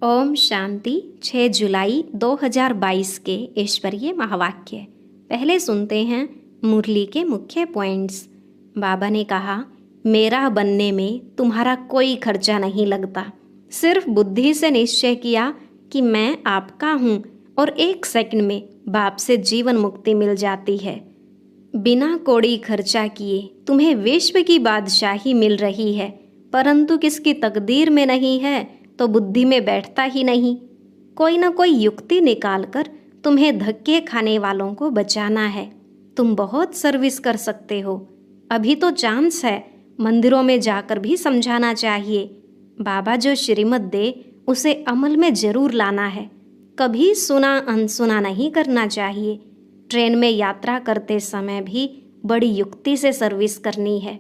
ओम शांति 6 जुलाई 2022 के ईश्वरीय महावाक्य। पहले सुनते हैं मुरली के मुख्य पॉइंट्स। बाबा ने कहा, मेरा बनने में तुम्हारा कोई खर्चा नहीं लगता। सिर्फ बुद्धि से निश्चय किया कि मैं आपका हूँ और 1 सेकंड में बाप से जीवन मुक्ति मिल जाती है। बिना कौड़ी खर्चा किए तुम्हें विश्व की बादशाही मिल रही है, परंतु किसकी तकदीर में नहीं है तो बुद्धि में बैठता ही नहीं। कोई ना कोई युक्ति निकालकर तुम्हें धक्के खाने वालों को बचाना है। तुम बहुत सर्विस कर सकते हो, अभी तो चांस है। मंदिरों में जाकर भी समझाना चाहिए। बाबा जो श्रीमत दे उसे अमल में जरूर लाना है। कभी सुना अनसुना नहीं करना चाहिए। ट्रेन में यात्रा करते समय भी बड़ी युक्ति से सर्विस करनी है।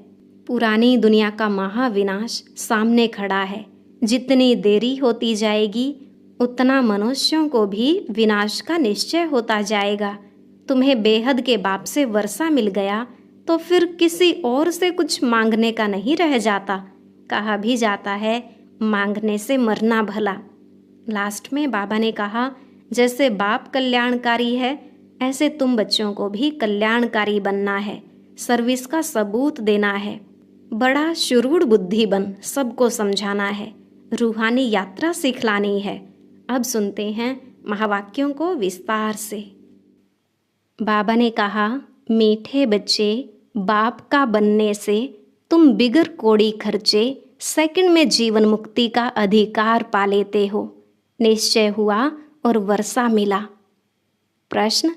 पुरानी दुनिया का महाविनाश सामने खड़ा है। जितनी देरी होती जाएगी उतना मनुष्यों को भी विनाश का निश्चय होता जाएगा। तुम्हें बेहद के बाप से वर्षा मिल गया तो फिर किसी और से कुछ मांगने का नहीं रह जाता। कहा भी जाता है, मांगने से मरना भला। लास्ट में बाबा ने कहा, जैसे बाप कल्याणकारी है ऐसे तुम बच्चों को भी कल्याणकारी बनना है। सर्विस का सबूत देना है। बड़ा शुरूढ़ बुद्धि बन सबको समझाना है। रूहानी यात्रा सिखलानी है। अब सुनते हैं महावाक्यों को विस्तार से। बाबा ने कहा, मीठे बच्चे, बाप का बनने से तुम बिगर कौड़ी खर्चे सेकंड में जीवन मुक्ति का अधिकार पा लेते हो। निश्चय हुआ और वर्षा मिला। प्रश्न,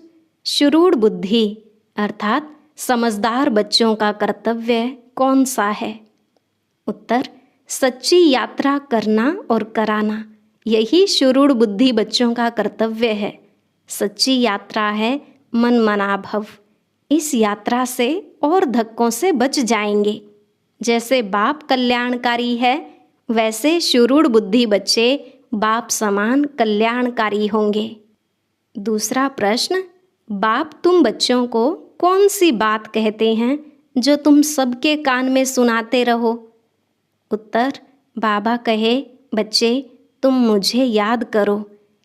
शुरूढ़ बुद्धि अर्थात समझदार बच्चों का कर्तव्य कौन सा है? उत्तर, सच्ची यात्रा करना और कराना, यही शुरूढ़ बुद्धि बच्चों का कर्तव्य है। सच्ची यात्रा है मन मना भव। इस यात्रा से और धक्कों से बच जाएंगे। जैसे बाप कल्याणकारी है वैसे शुरूढ़ बुद्धि बच्चे बाप समान कल्याणकारी होंगे। दूसरा प्रश्न, बाप तुम बच्चों को कौन सी बात कहते हैं जो तुम सबके कान में सुनाते रहो? उत्तर, बाबा कहे, बच्चे तुम मुझे याद करो।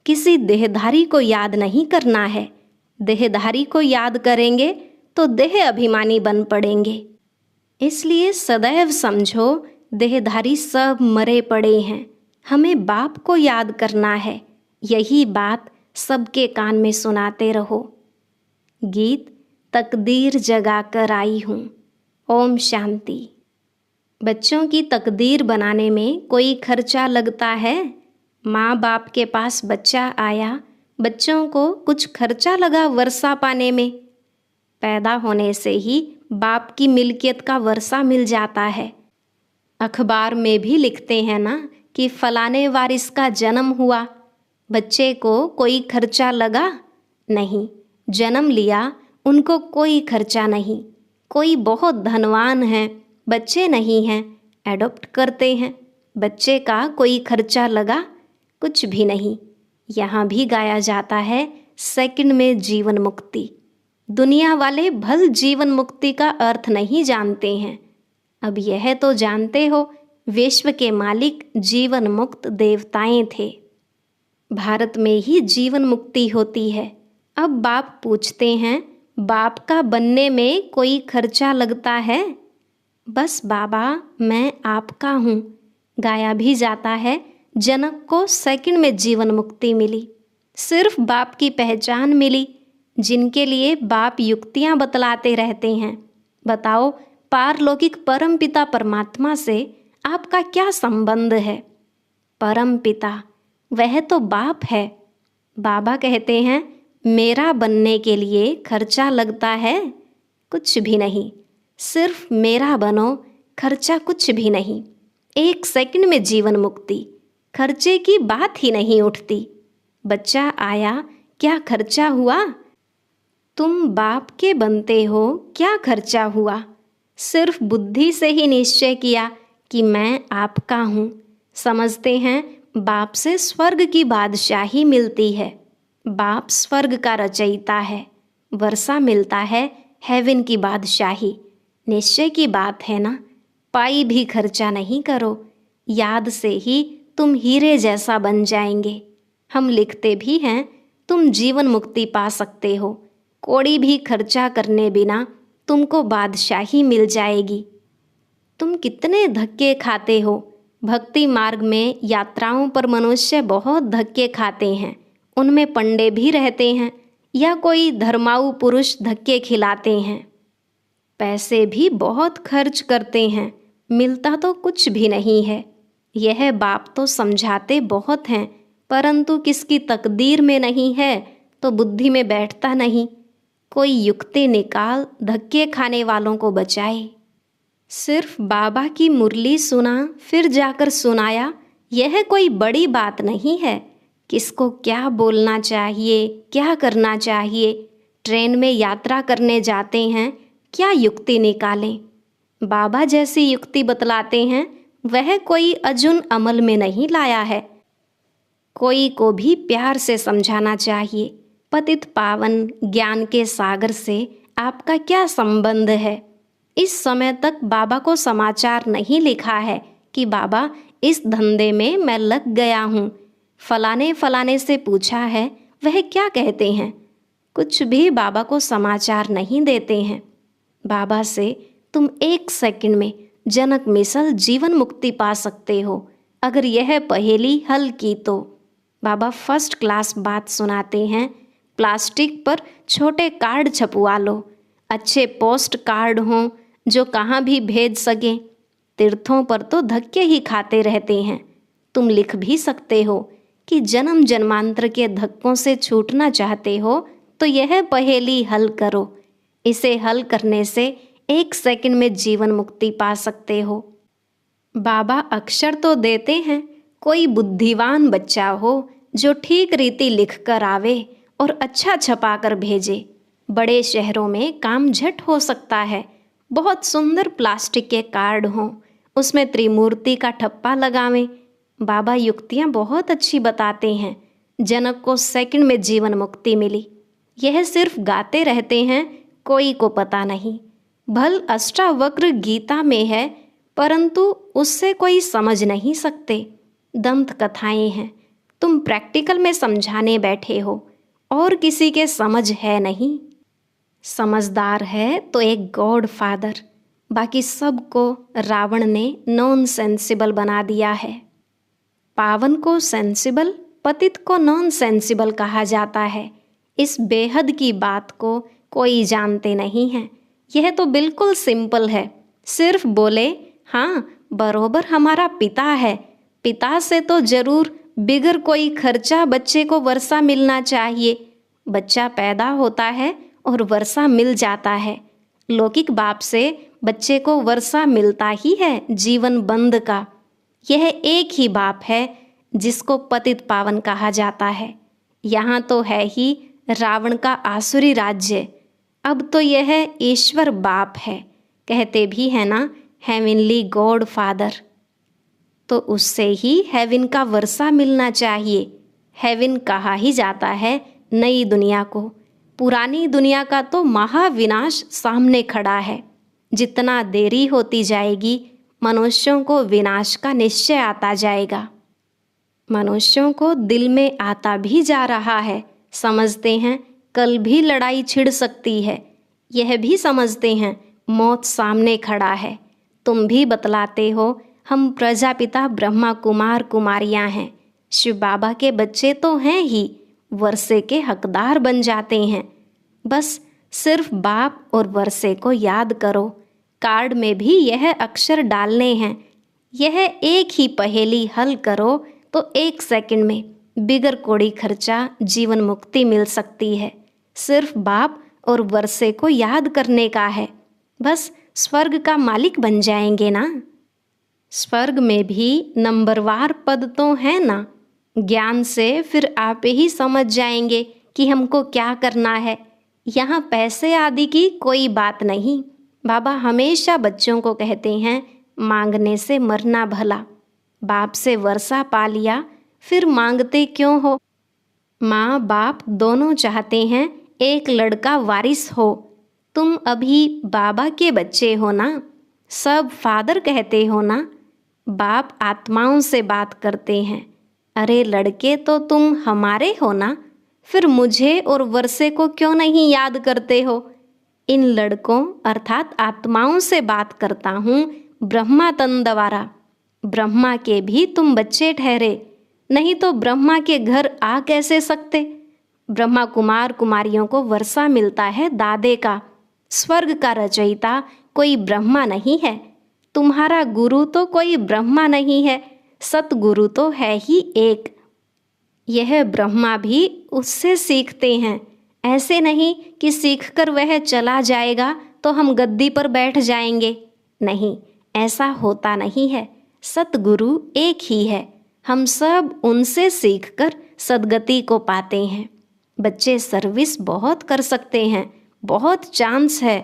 किसी देहधारी को याद नहीं करना है। देहधारी को याद करेंगे तो देह अभिमानी बन पड़ेंगे। इसलिए सदैव समझो देहधारी सब मरे पड़े हैं। हमें बाप को याद करना है। यही बात सबके कान में सुनाते रहो। गीत, तकदीर जगा कर आई हूँ। ओम शांति। बच्चों की तकदीर बनाने में कोई खर्चा लगता है? माँ बाप के पास बच्चा आया, बच्चों को कुछ खर्चा लगा वर्षा पाने में? पैदा होने से ही बाप की मिल्कियत का वर्षा मिल जाता है। अखबार में भी लिखते हैं ना कि फलाने वारिस का जन्म हुआ। बच्चे को कोई खर्चा लगा? नहीं। जन्म लिया, उनको कोई खर्चा नहीं। कोई बहुत धनवान है, बच्चे नहीं हैं, एडॉप्ट करते हैं। बच्चे का कोई खर्चा लगा? कुछ भी नहीं। यहाँ भी गाया जाता है, सेकंड में जीवन मुक्ति। दुनिया वाले भल जीवन मुक्ति का अर्थ नहीं जानते हैं। अब यह तो जानते हो, विश्व के मालिक जीवन मुक्त देवताएं थे। भारत में ही जीवन मुक्ति होती है। अब बाप पूछते हैं, बाप का बनने में कोई खर्चा लगता है? बस बाबा मैं आपका हूँ। गाया भी जाता है, जनक को सेकंड में जीवन मुक्ति मिली। सिर्फ बाप की पहचान मिली। जिनके लिए बाप युक्तियाँ बतलाते रहते हैं। बताओ, पारलौकिक परम पिता परमात्मा से आपका क्या संबंध है? परम पिता वह तो बाप है। बाबा कहते हैं, मेरा बनने के लिए खर्चा लगता है? कुछ भी नहीं। सिर्फ मेरा बनो, खर्चा कुछ भी नहीं। 1 सेकंड में जीवन मुक्ति, खर्चे की बात ही नहीं उठती। बच्चा आया, क्या खर्चा हुआ? तुम बाप के बनते हो, क्या खर्चा हुआ? सिर्फ बुद्धि से ही निश्चय किया कि मैं आपका हूँ। समझते हैं बाप से स्वर्ग की बादशाही मिलती है। बाप स्वर्ग का रचयिता है। वर्षा मिलता है, हेवन की बादशाही। निश्चय की बात है ना। पाई भी खर्चा नहीं करो, याद से ही तुम हीरे जैसा बन जाएंगे। हम लिखते भी हैं, तुम जीवन मुक्ति पा सकते हो, कौड़ी भी खर्चा करने बिना तुमको बादशाही मिल जाएगी। तुम कितने धक्के खाते हो। भक्ति मार्ग में यात्राओं पर मनुष्य बहुत धक्के खाते हैं। उनमें पंडे भी रहते हैं या कोई धर्माऊ पुरुष धक्के खिलाते हैं। पैसे भी बहुत खर्च करते हैं, मिलता तो कुछ भी नहीं है। यह बाप तो समझाते बहुत हैं, परंतु किसकी तकदीर में नहीं है तो बुद्धि में बैठता नहीं। कोई युक्ति निकाल धक्के खाने वालों को बचाए। सिर्फ बाबा की मुरली सुना फिर जाकर सुनाया, यह कोई बड़ी बात नहीं है। किसको क्या बोलना चाहिए, क्या करना चाहिए। ट्रेन में यात्रा करने जाते हैं, क्या युक्ति निकालें। बाबा जैसी युक्ति बतलाते हैं, वह कोई अजुन अमल में नहीं लाया है। कोई को भी प्यार से समझाना चाहिए। पतित पावन ज्ञान के सागर से आपका क्या संबंध है। इस समय तक बाबा को समाचार नहीं लिखा है कि बाबा इस धंधे में मैं लग गया हूँ। फलाने फलाने से पूछा है, वह क्या कहते हैं। कुछ भी बाबा को समाचार नहीं देते हैं। बाबा से तुम 1 सेकंड में जनक मिसल जीवन मुक्ति पा सकते हो, अगर यह पहेली हल की तो। बाबा फर्स्ट क्लास बात सुनाते हैं। प्लास्टिक पर छोटे कार्ड छपवा लो, अच्छे पोस्ट कार्ड हों जो कहाँ भी भेज सकें। तीर्थों पर तो धक्के ही खाते रहते हैं। तुम लिख भी सकते हो कि जन्म जन्मांतर के धक्कों से छूटना चाहते हो तो यह पहेली हल करो। इसे हल करने से 1 सेकंड में जीवन मुक्ति पा सकते हो। बाबा अक्षर तो देते हैं, कोई बुद्धिमान बच्चा हो जो ठीक रीति लिख कर आवे और अच्छा छपा कर भेजे। बड़े शहरों में काम झट हो सकता है। बहुत सुंदर प्लास्टिक के कार्ड हों, उसमें त्रिमूर्ति का ठप्पा लगावें। बाबा युक्तियाँ बहुत अच्छी बताते हैं। जनक को सेकंड में जीवन मुक्ति मिली। यह सिर्फ गाते रहते हैं, कोई को पता नहीं। भल अष्टावक्र गीता में है, परंतु उससे कोई समझ नहीं सकते। दंत कथाएं हैं, तुम प्रैक्टिकल में समझाने बैठे हो और किसी के समझ है नहीं। समझदार है तो एक गॉड फादर, बाकी सबको रावण ने नॉन सेंसिबल बना दिया है। पावन को सेंसिबल, पतित को नॉन सेंसिबल कहा जाता है। इस बेहद की बात को कोई जानते नहीं है। यह तो बिल्कुल सिंपल है। सिर्फ बोले हाँ बरोबर हमारा पिता है, पिता से तो जरूर बिगर कोई खर्चा बच्चे को वर्षा मिलना चाहिए। बच्चा पैदा होता है और वर्षा मिल जाता है। लौकिक बाप से बच्चे को वर्षा मिलता ही है जीवन बंद का। यह एक ही बाप है जिसको पतित पावन कहा जाता है। यहाँ तो है ही रावण का आसुरी राज्य, अब तो यह ईश्वर बाप है। कहते भी है ना, हेवनली गॉड फादर। तो उससे ही हेवन का वर्षा मिलना चाहिए। हेवन कहा ही जाता है नई दुनिया को। पुरानी दुनिया का तो महाविनाश सामने खड़ा है। जितना देरी होती जाएगी, मनुष्यों को विनाश का निश्चय आता जाएगा। मनुष्यों को दिल में आता भी जा रहा है। समझते हैं कल भी लड़ाई छिड़ सकती है। यह भी समझते हैं मौत सामने खड़ा है। तुम भी बतलाते हो हम प्रजापिता ब्रह्मा कुमार कुमारियां हैं। शिव बाबा के बच्चे तो हैं ही, वर्षे के हकदार बन जाते हैं। बस सिर्फ बाप और वर्षे को याद करो। कार्ड में भी यह अक्षर डालने हैं। यह एक ही पहेली हल करो तो 1 सेकंड में बिगर कोड़ी खर्चा जीवन मुक्ति मिल सकती है। सिर्फ बाप और वर्षे को याद करने का है, बस स्वर्ग का मालिक बन जाएंगे ना। स्वर्ग में भी नंबरवार पद तो है ना। ज्ञान से फिर आप ही समझ जाएंगे कि हमको क्या करना है। यहाँ पैसे आदि की कोई बात नहीं। बाबा हमेशा बच्चों को कहते हैं मांगने से मरना भला। बाप से वर्षा पा लिया फिर मांगते क्यों हो। माँ बाप दोनों चाहते हैं एक लड़का वारिस हो। तुम अभी बाबा के बच्चे हो ना, सब फादर कहते हो ना। बाप आत्माओं से बात करते हैं। अरे लड़के, तो तुम हमारे हो ना, फिर मुझे और वर्षे को क्यों नहीं याद करते हो? इन लड़कों अर्थात आत्माओं से बात करता हूँ ब्रह्मा तन द्वारा। ब्रह्मा के भी तुम बच्चे ठहरे, नहीं तो ब्रह्मा के घर आ कैसे सकते? ब्रह्मा कुमार कुमारियों को वर्षा मिलता है दादे का। स्वर्ग का रचयिता कोई ब्रह्मा नहीं है। तुम्हारा गुरु तो कोई ब्रह्मा नहीं है, सतगुरु तो है ही एक। यह ब्रह्मा भी उससे सीखते हैं। ऐसे नहीं कि सीखकर वह चला जाएगा तो हम गद्दी पर बैठ जाएंगे। नहीं, ऐसा होता नहीं है। सतगुरु एक ही है। हम सब उनसे सीखकर सद्गति को पाते हैं। बच्चे सर्विस बहुत कर सकते हैं, बहुत चांस है।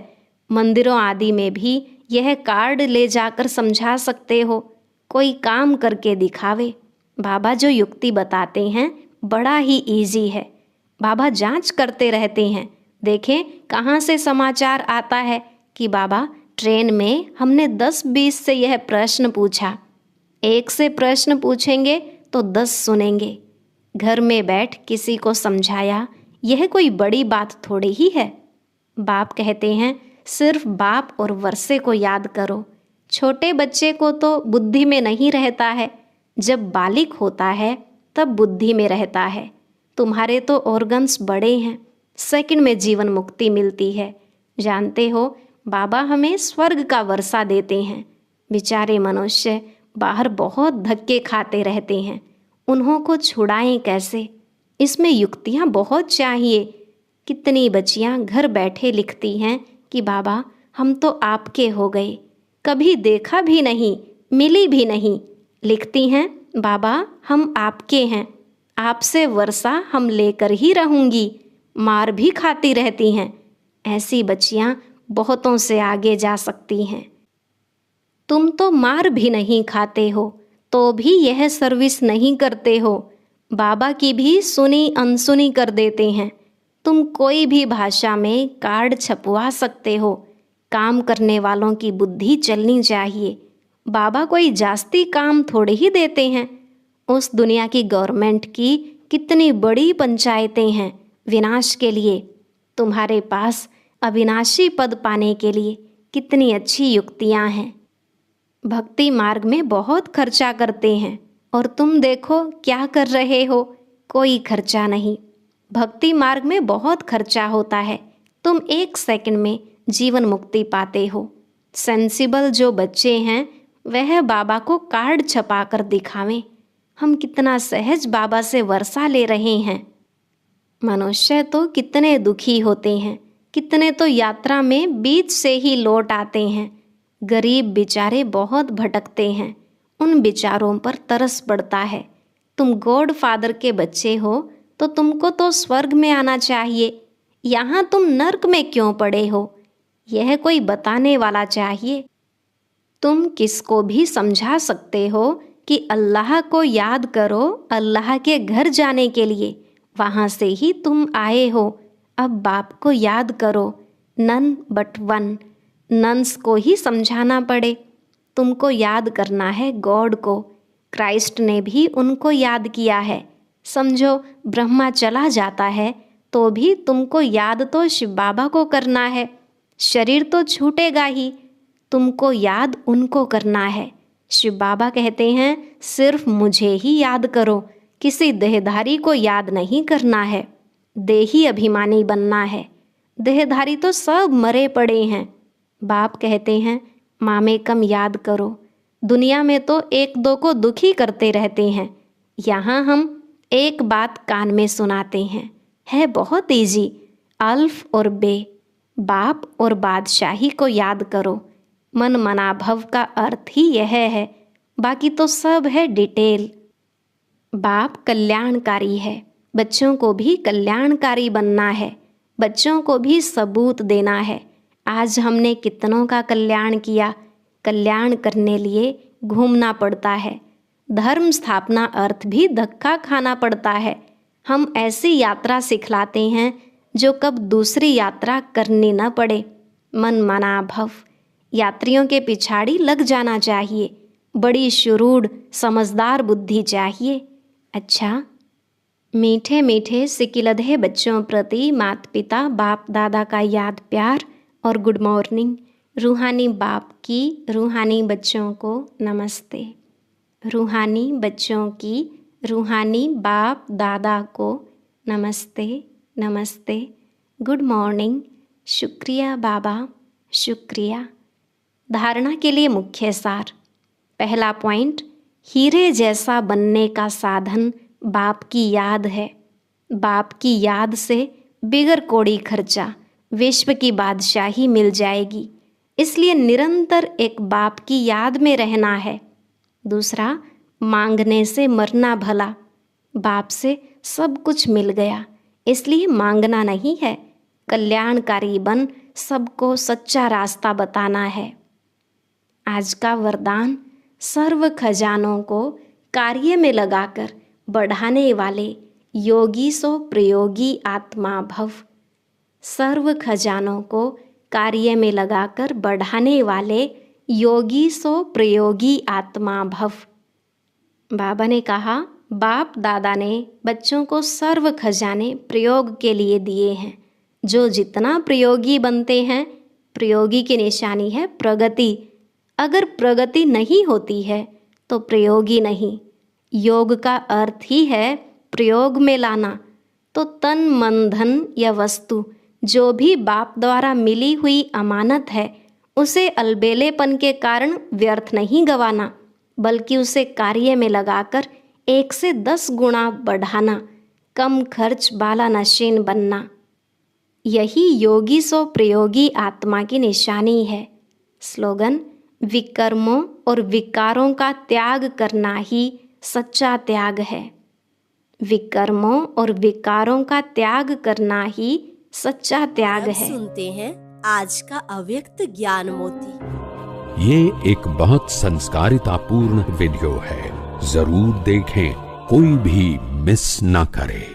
मंदिरों आदि में भी यह कार्ड ले जाकर समझा सकते हो। कोई काम करके दिखावे। बाबा जो युक्ति बताते हैं बड़ा ही इजी है। बाबा जांच करते रहते हैं। देखें कहाँ से समाचार आता है कि बाबा ट्रेन में हमने 10-20 से यह प्रश्न पूछा। 1 से प्रश्न पूछेंगे तो 10 सुनेंगे। घर में बैठ किसी को समझाया, यह कोई बड़ी बात थोड़ी ही है। बाप कहते हैं सिर्फ बाप और वर्षे को याद करो। छोटे बच्चे को तो बुद्धि में नहीं रहता है, जब बालिक होता है तब बुद्धि में रहता है। तुम्हारे तो ऑर्गन्स बड़े हैं, सेकंड में जीवन मुक्ति मिलती है। जानते हो बाबा हमें स्वर्ग का वर्षा देते हैं। बेचारे मनुष्य बाहर बहुत धक्के खाते रहते हैं, उन्हों को छुड़ाएं कैसे? इसमें युक्तियाँ बहुत चाहिए। कितनी बच्चियाँ घर बैठे लिखती हैं कि बाबा हम तो आपके हो गए, कभी देखा भी नहीं, मिली भी नहीं। लिखती हैं बाबा हम आपके हैं, आपसे वर्षा हम लेकर ही रहूँगी। मार भी खाती रहती हैं। ऐसी बच्चियाँ बहुतों से आगे जा सकती हैं। तुम तो मार भी नहीं खाते हो तो भी यह सर्विस नहीं करते हो। बाबा की भी सुनी अनसुनी कर देते हैं। तुम कोई भी भाषा में कार्ड छपवा सकते हो। काम करने वालों की बुद्धि चलनी चाहिए। बाबा कोई जास्ती काम थोड़े ही देते हैं। उस दुनिया की गवर्नमेंट की कितनी बड़ी पंचायतें हैं विनाश के लिए। तुम्हारे पास अविनाशी पद पाने के लिए कितनी अच्छी युक्तियां हैं। भक्ति मार्ग में बहुत खर्चा करते हैं और तुम देखो क्या कर रहे हो, कोई खर्चा नहीं। भक्ति मार्ग में बहुत खर्चा होता है, तुम 1 सेकंड में जीवन मुक्ति पाते हो। सेंसिबल जो बच्चे हैं वह बाबा को कार्ड छपा कर दिखावें। हम कितना सहज बाबा से वर्षा ले रहे हैं। मनुष्य तो कितने दुखी होते हैं, कितने तो यात्रा में बीच से ही लौट आते हैं। गरीब बेचारे बहुत भटकते हैं, उन बेचारों पर तरस पड़ता है। तुम गॉड फादर के बच्चे हो तो तुमको तो स्वर्ग में आना चाहिए, यहाँ तुम नर्क में क्यों पड़े हो? यह कोई बताने वाला चाहिए। तुम किसको भी समझा सकते हो कि अल्लाह को याद करो अल्लाह के घर जाने के लिए, वहाँ से ही तुम आए हो। अब बाप को याद करो, नन बट वन। नन्स को ही समझाना पड़े। तुमको याद करना है गॉड को। क्राइस्ट ने भी उनको याद किया है। समझो ब्रह्मा चला जाता है तो भी तुमको याद तो शिव बाबा को करना है। शरीर तो छूटेगा ही, तुमको याद उनको करना है। शिव बाबा कहते हैं सिर्फ मुझे ही याद करो, किसी देहधारी को याद नहीं करना है। देही अभिमानी बनना है। देहधारी तो सब मरे पड़े हैं। बाप कहते हैं मामे कम याद करो। दुनिया में तो 1-2 को दुखी करते रहते हैं, यहाँ हम एक बात कान में सुनाते हैं। है बहुत इजी, अल्फ और बे। बाप और बादशाही को याद करो। मन मना भव का अर्थ ही यह है, बाकी तो सब है डिटेल। बाप कल्याणकारी है, बच्चों को भी कल्याणकारी बनना है, बच्चों को भी सबूत देना है। आज हमने कितनों का कल्याण किया। कल्याण करने लिए घूमना पड़ता है। धर्म स्थापना अर्थ भी धक्का खाना पड़ता है। हम ऐसी यात्रा सिखलाते हैं जो कब दूसरी यात्रा करनी न पड़े। मन मना भव, यात्रियों के पिछाड़ी लग जाना चाहिए। बड़ी शुरूढ़ समझदार बुद्धि चाहिए। अच्छा, मीठे मीठे सिकिलधे बच्चों प्रति माता पिता बाप दादा का याद प्यार और गुड मॉर्निंग। रूहानी बाप की रूहानी बच्चों को नमस्ते। रूहानी बच्चों की रूहानी बाप दादा को नमस्ते नमस्ते, गुड मॉर्निंग, शुक्रिया बाबा, शुक्रिया। धारणा के लिए मुख्य सार। पहला पॉइंट, हीरे जैसा बनने का साधन बाप की याद है। बाप की याद से बिगर कोड़ी खर्चा विश्व की बादशाही मिल जाएगी, इसलिए निरंतर एक बाप की याद में रहना है। दूसरा, मांगने से मरना भला। बाप से सब कुछ मिल गया, इसलिए मांगना नहीं है। कल्याणकारी बन सबको सच्चा रास्ता बताना है। आज का वरदान, सर्व खजानों को कार्य में लगाकर बढ़ाने वाले योगी सो प्रयोगी आत्मा भव। सर्व खजानों को कार्य में लगाकर बढ़ाने वाले योगी सो प्रयोगी आत्मा भव। बाबा ने कहा, बाप दादा ने बच्चों को सर्व खजाने प्रयोग के लिए दिए हैं। जो जितना प्रयोगी बनते हैं, प्रयोगी की निशानी है प्रगति। अगर प्रगति नहीं होती है तो प्रयोगी नहीं। योग का अर्थ ही है प्रयोग में लाना। तो तन मन धन या वस्तु जो भी बाप द्वारा मिली हुई अमानत है, उसे अलबेलेपन के कारण व्यर्थ नहीं गंवाना, बल्कि उसे कार्य में लगाकर 1 से 10 गुना बढ़ाना, कम खर्च वाला नशीन बनना। यही योगी सो प्रयोगी आत्मा की निशानी है। स्लोगन, विकर्मों और विकारों का त्याग करना ही सच्चा त्याग है। विकर्मों और विकारों का त्याग करना ही सच्चा त्याग है। सुनते हैं आज का अव्यक्त ज्ञान मोती। ये एक बहुत संस्कारितापूर्ण वीडियो है, जरूर देखें, कोई भी मिस ना करे।